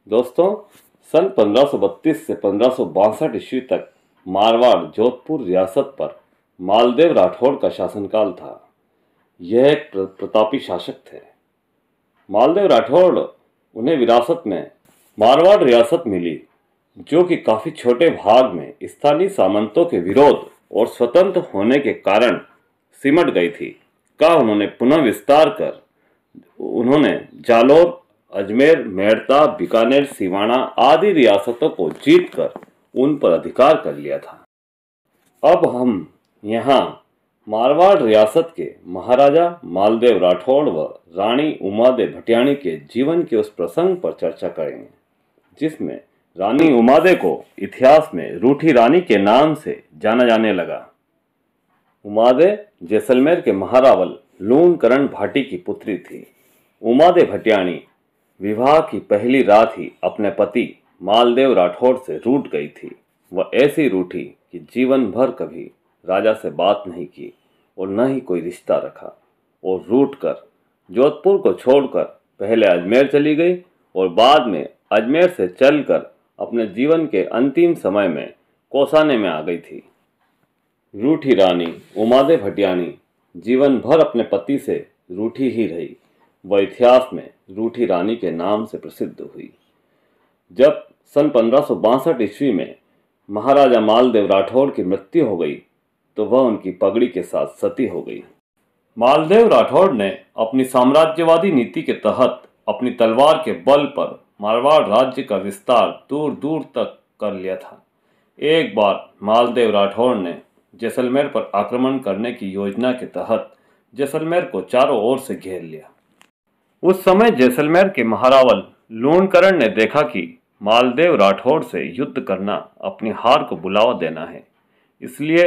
दोस्तों, सन 1532 से 1562 ईस्वी तक मारवाड़ जोधपुर रियासत पर मालदेव राठौड़ का शासनकाल था। यह एक प्रतापी शासक थे। मालदेव राठौड़ उन्हें विरासत में मारवाड़ रियासत मिली, जो कि काफ़ी छोटे भाग में स्थानीय सामंतों के विरोध और स्वतंत्र होने के कारण सिमट गई थी। का उन्होंने पुनः विस्तार कर उन्होंने जालौर, अजमेर, मेड़ता, बीकानेर, सिवाना आदि रियासतों को जीतकर उन पर अधिकार कर लिया था। अब हम यहाँ मारवाड़ रियासत के महाराजा मालदेव राठौड़ व रानी उमादे भटियाणी के जीवन के उस प्रसंग पर चर्चा करेंगे, जिसमें रानी उमादे को इतिहास में रूठी रानी के नाम से जाना जाने लगा। उमादे जैसलमेर के महारावल लूणकरण भाटी की पुत्री थी। उमादे भटियाणी विवाह की पहली रात ही अपने पति मालदेव राठौड़ से रूठ गई थी। वह ऐसी रूठी कि जीवन भर कभी राजा से बात नहीं की और न ही कोई रिश्ता रखा, और रूठ कर जोधपुर को छोड़कर पहले अजमेर चली गई और बाद में अजमेर से चलकर अपने जीवन के अंतिम समय में कोसाने में आ गई थी। रूठी रानी उमादे भटियाणी जीवन भर अपने पति से रूठी ही रही। वह इतिहास में रूठी रानी के नाम से प्रसिद्ध हुई। जब सन 1562 ईस्वी में महाराजा मालदेव राठौड़ की मृत्यु हो गई तो वह उनकी पगड़ी के साथ सती हो गई। मालदेव राठौड़ ने अपनी साम्राज्यवादी नीति के तहत अपनी तलवार के बल पर मारवाड़ राज्य का विस्तार दूर दूर तक कर लिया था। एक बार मालदेव राठौड़ ने जैसलमेर पर आक्रमण करने की योजना के तहत जैसलमेर को चारों ओर से घेर लिया। उस समय जैसलमेर के महारावल लूणकरण ने देखा कि मालदेव राठौड़ से युद्ध करना अपनी हार को बुलावा देना है, इसलिए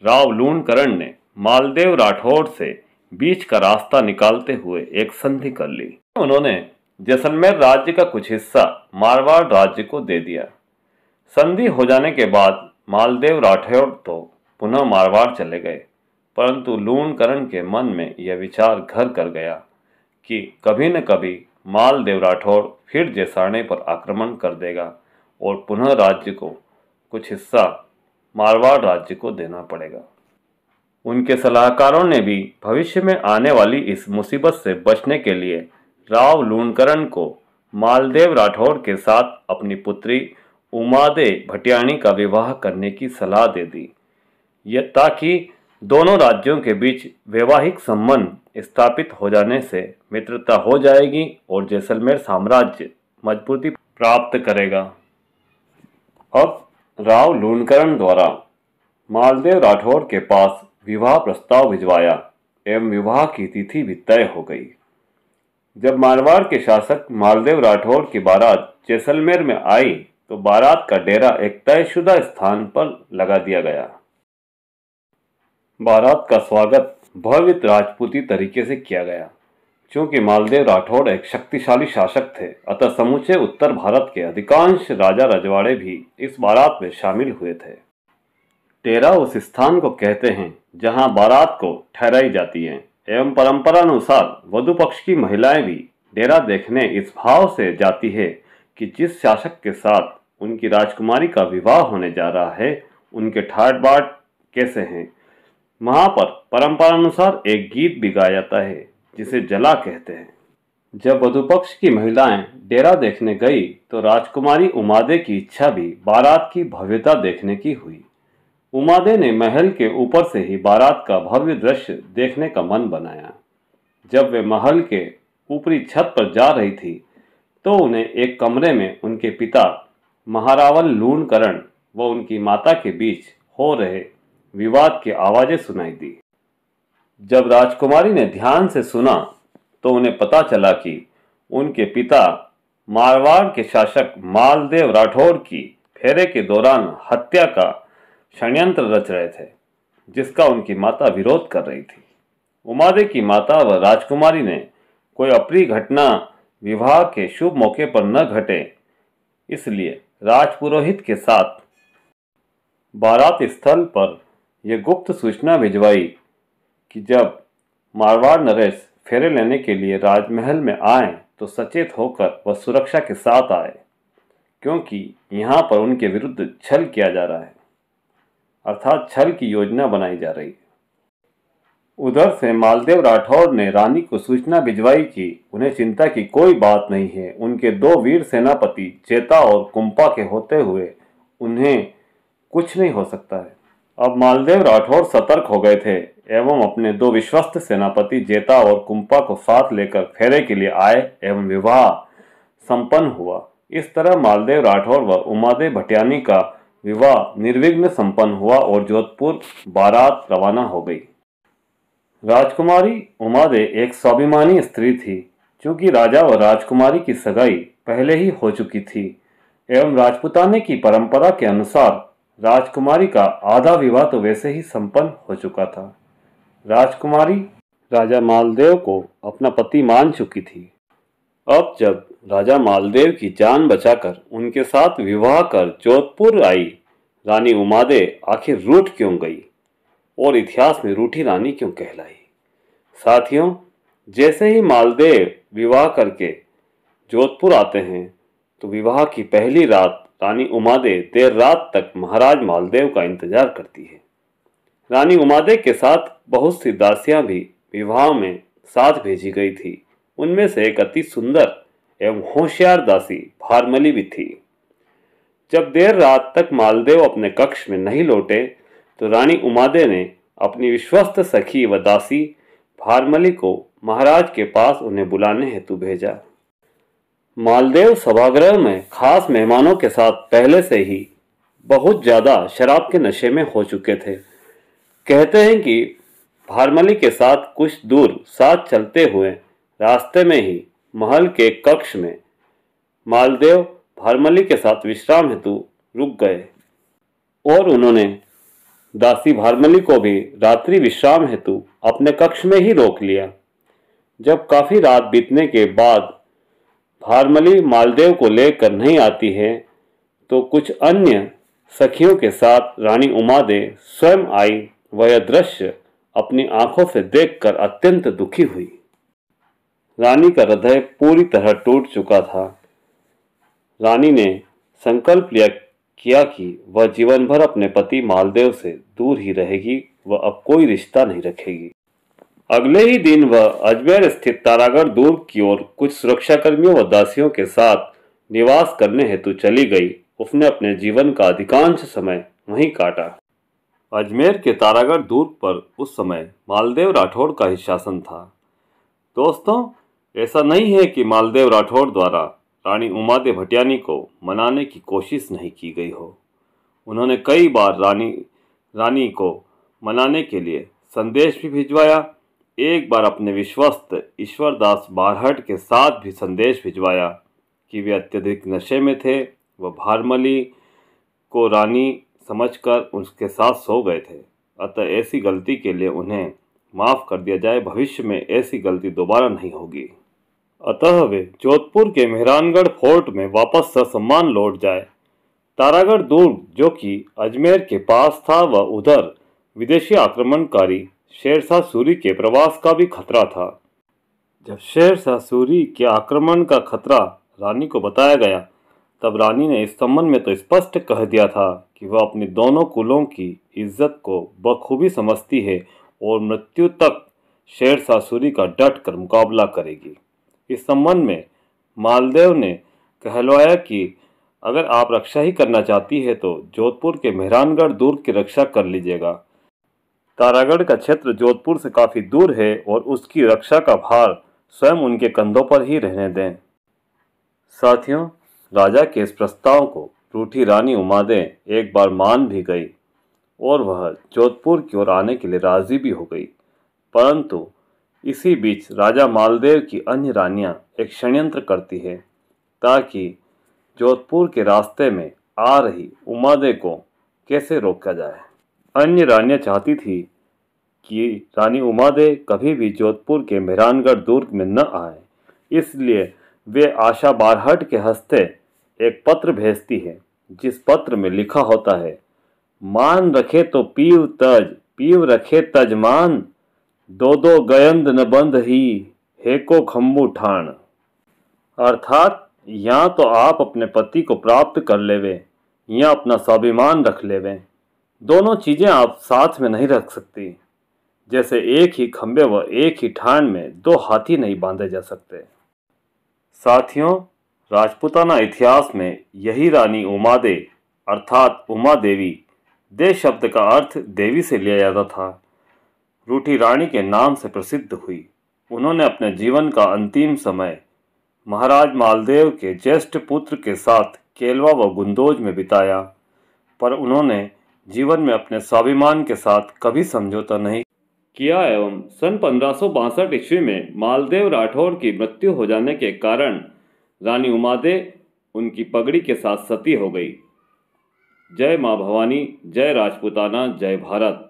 राव लूणकरण ने मालदेव राठौड़ से बीच का रास्ता निकालते हुए एक संधि कर ली। उन्होंने जैसलमेर राज्य का कुछ हिस्सा मारवाड़ राज्य को दे दिया। संधि हो जाने के बाद मालदेव राठौड़ तो पुनः मारवाड़ चले गए, परंतु लूणकरण के मन में यह विचार घर कर गया कि कभी न कभी मालदेव राठौड़ फिर जैसारने पर आक्रमण कर देगा और पुनः राज्य को कुछ हिस्सा मारवाड़ राज्य को देना पड़ेगा। उनके सलाहकारों ने भी भविष्य में आने वाली इस मुसीबत से बचने के लिए राव लूणकरण को मालदेव राठौड़ के साथ अपनी पुत्री उमादे भटियाणी का विवाह करने की सलाह दे दी, ताकि दोनों राज्यों के बीच वैवाहिक संबंध स्थापित हो जाने से मित्रता हो जाएगी और जैसलमेर साम्राज्य मजबूती प्राप्त करेगा। अब राव लूणकरण द्वारा मालदेव राठौड़ के पास विवाह प्रस्ताव भिजवाया एवं विवाह की तिथि भी तय हो गई। जब मारवाड़ के शासक मालदेव राठौड़ की बारात जैसलमेर में आई तो बारात का डेरा एक तयशुदा स्थान पर लगा दिया गया। बारात का स्वागत भव्य राजपूती तरीके से किया गया। चूंकि मालदेव राठौड़ एक शक्तिशाली शासक थे, अतः समूचे उत्तर भारत के अधिकांश राजा रजवाड़े भी इस बारात में शामिल हुए थे। डेरा उस स्थान को कहते हैं जहां बारात को ठहराई जाती है, एवं परंपरानुसार वधु पक्ष की महिलाएं भी डेरा देखने इस भाव से जाती है कि जिस शासक के साथ उनकी राजकुमारी का विवाह होने जा रहा है उनके ठाट बाट कैसे हैं। वहां पर परंपरानुसार एक गीत भी गाया जाता है जिसे जला कहते हैं। जब वधु पक्ष की महिलाएं डेरा देखने गई तो राजकुमारी उमादे की इच्छा भी बारात की भव्यता देखने की हुई। उमादे ने महल के ऊपर से ही बारात का भव्य दृश्य देखने का मन बनाया। जब वे महल के ऊपरी छत पर जा रही थी तो उन्हें एक कमरे में उनके पिता महारावल लूणकरण व उनकी माता के बीच हो रहे विवाद की आवाजें सुनाई दी। जब राजकुमारी ने ध्यान से सुना तो उन्हें पता चला कि उनके पिता मारवाड़ के शासक मालदेव राठौड़ की फेरे के दौरान हत्या का षड्यंत्र रच रहे थे, जिसका उनकी माता विरोध कर रही थी। उमादे की माता व राजकुमारी ने कोई अप्रिय घटना विवाह के शुभ मौके पर न घटे, इसलिए राजपुरोहित के साथ बारात स्थल पर यह गुप्त सूचना भिजवाई कि जब मारवाड़ नरेश फेरे लेने के लिए राजमहल में आए तो सचेत होकर वह सुरक्षा के साथ आए। क्योंकि यहाँ पर उनके विरुद्ध छल किया जा रहा है, अर्थात छल की योजना बनाई जा रही है। उधर से मालदेव राठौर ने रानी को सूचना भिजवाई कि उन्हें चिंता की कोई बात नहीं है, उनके दो वीर सेनापति चेता और कुंपा के होते हुए उन्हें कुछ नहीं हो सकता है। अब मालदेव राठौर सतर्क हो गए थे एवं अपने दो विश्वस्त सेनापति जेता और कुंपा को साथ लेकर फेरे के लिए आए एवं विवाह संपन्न हुआ। इस तरह मालदेव राठौर व उमादेव भटियानी का विवाह निर्विघ्न संपन्न हुआ और जोधपुर बारात रवाना हो गई। राजकुमारी उमादे एक स्वाभिमानी स्त्री थी, क्योंकि राजा व राजकुमारी की सगाई पहले ही हो चुकी थी एवं राजपुताने की परंपरा के अनुसार राजकुमारी का आधा विवाह तो वैसे ही संपन्न हो चुका था। राजकुमारी राजा मालदेव को अपना पति मान चुकी थी। अब जब राजा मालदेव की जान बचाकर उनके साथ विवाह कर जोधपुर आई, रानी उमादे आखिर रूठ क्यों गई और इतिहास में रूठी रानी क्यों कहलाई? साथियों, जैसे ही मालदेव विवाह करके जोधपुर आते हैं तो विवाह की पहली रात रानी उमादे देर रात तक महाराज मालदेव का इंतजार करती है। रानी उमादे के साथ बहुत सी दासियां भी विवाह में साथ भेजी गई थी। उनमें से एक अति सुंदर एवं होशियार दासी भारमली भी थी। जब देर रात तक मालदेव अपने कक्ष में नहीं लौटे तो रानी उमादे ने अपनी विश्वस्त सखी व दासी भारमली को महाराज के पास उन्हें बुलाने हेतु भेजा। मालदेव सभागृह में खास मेहमानों के साथ पहले से ही बहुत ज्यादा शराब के नशे में हो चुके थे। कहते हैं कि भारमली के साथ कुछ दूर साथ चलते हुए रास्ते में ही महल के कक्ष में मालदेव भारमली के साथ विश्राम हेतु रुक गए और उन्होंने दासी भारमली को भी रात्रि विश्राम हेतु अपने कक्ष में ही रोक लिया। जब काफी रात बीतने के बाद भारमली मालदेव को लेकर नहीं आती है तो कुछ अन्य सखियों के साथ रानी उमादे स्वयं आई। वह दृश्य अपनी आंखों से देखकर अत्यंत दुखी हुई। रानी का हृदय पूरी तरह टूट चुका था। रानी ने संकल्प किया कि वह जीवन भर अपने पति मालदेव से दूर ही रहेगी, वह अब कोई रिश्ता नहीं रखेगी। अगले ही दिन वह अजमेर स्थित तारागढ़ दुर्ग की ओर कुछ सुरक्षाकर्मियों व दासियों के साथ निवास करने हेतु चली गई। उसने अपने जीवन का अधिकांश समय वहीं काटा। अजमेर के तारागढ़ दुर्ग पर उस समय मालदेव राठौड़ का ही शासन था। दोस्तों, ऐसा नहीं है कि मालदेव राठौड़ द्वारा रानी उमादे भटियानी को मनाने की कोशिश नहीं की गई हो। उन्होंने कई बार रानी को मनाने के लिए संदेश भी भिजवाया। एक बार अपने विश्वस्त ईश्वरदास बारहट के साथ भी संदेश भिजवाया कि वे अत्यधिक नशे में थे। वह भारमली को रानी समझकर उसके साथ सो गए थे। अतः ऐसी गलती के लिए उन्हें माफ़ कर दिया जाए, भविष्य में ऐसी गलती दोबारा नहीं होगी। अतः वे जोधपुर के मेहरानगढ़ फोर्ट में वापस ससम्मान लौट जाए। तारागढ़ दुर्ग जो कि अजमेर के पास था, वह उधर विदेशी आक्रमणकारी शेरशाह सूरी के प्रवास का भी खतरा था। जब शेरशाह सूरी के आक्रमण का खतरा रानी को बताया गया तब रानी ने इस संबंध में तो स्पष्ट कह दिया था कि वह अपने दोनों कुलों की इज्जत को बखूबी समझती है और मृत्यु तक शेरशाह सूरी का डट कर मुकाबला करेगी। इस संबंध में मालदेव ने कहलवाया कि अगर आप रक्षा ही करना चाहती है तो जोधपुर के मेहरानगढ़ दुर्ग की रक्षा कर लीजिएगा। तारागढ़ का क्षेत्र जोधपुर से काफ़ी दूर है और उसकी रक्षा का भार स्वयं उनके कंधों पर ही रहने दें। साथियों, राजा के इस प्रस्ताव को रूठी रानी उमादे एक बार मान भी गई और वह जोधपुर की ओर आने के लिए राजी भी हो गई। परंतु इसी बीच राजा मालदेव की अन्य रानियां एक षड्यंत्र करती है ताकि जोधपुर के रास्ते में आ रही उमादे को कैसे रोका जाए। अन्य रानियां चाहती थी कि रानी उमादे कभी भी जोधपुर के मेहरानगढ़ दुर्ग में न आए, इसलिए वे आशा बारहट के हस्ते एक पत्र भेजती है जिस पत्र में लिखा होता है, मान रखे तो पीव रखे तजमान, दो गयंद न बंद ही, हे को खम्बू ठाण। अर्थात या तो आप अपने पति को प्राप्त कर लेवे या अपना स्वाभिमान रख लेवे। दोनों चीजें आप साथ में नहीं रख सकती। जैसे एक ही खंबे व एक ही ठान में दो हाथी नहीं बांधे जा सकते। साथियों, राजपूताना इतिहास में यही रानी उमादे अर्थात उमा देवी, दे शब्द का अर्थ देवी से लिया जाता था, रूठी रानी के नाम से प्रसिद्ध हुई। उन्होंने अपने जीवन का अंतिम समय महाराज मालदेव के ज्येष्ठ पुत्र के साथ केलवा व गुंदोज में बिताया, पर उन्होंने जीवन में अपने स्वाभिमान के साथ कभी समझौता नहीं किया एवं सन 1562 ईस्वी में मालदेव राठौर की मृत्यु हो जाने के कारण रानी उमादे उनकी पगड़ी के साथ सती हो गई। जय मां भवानी, जय राजपूताना, जय भारत।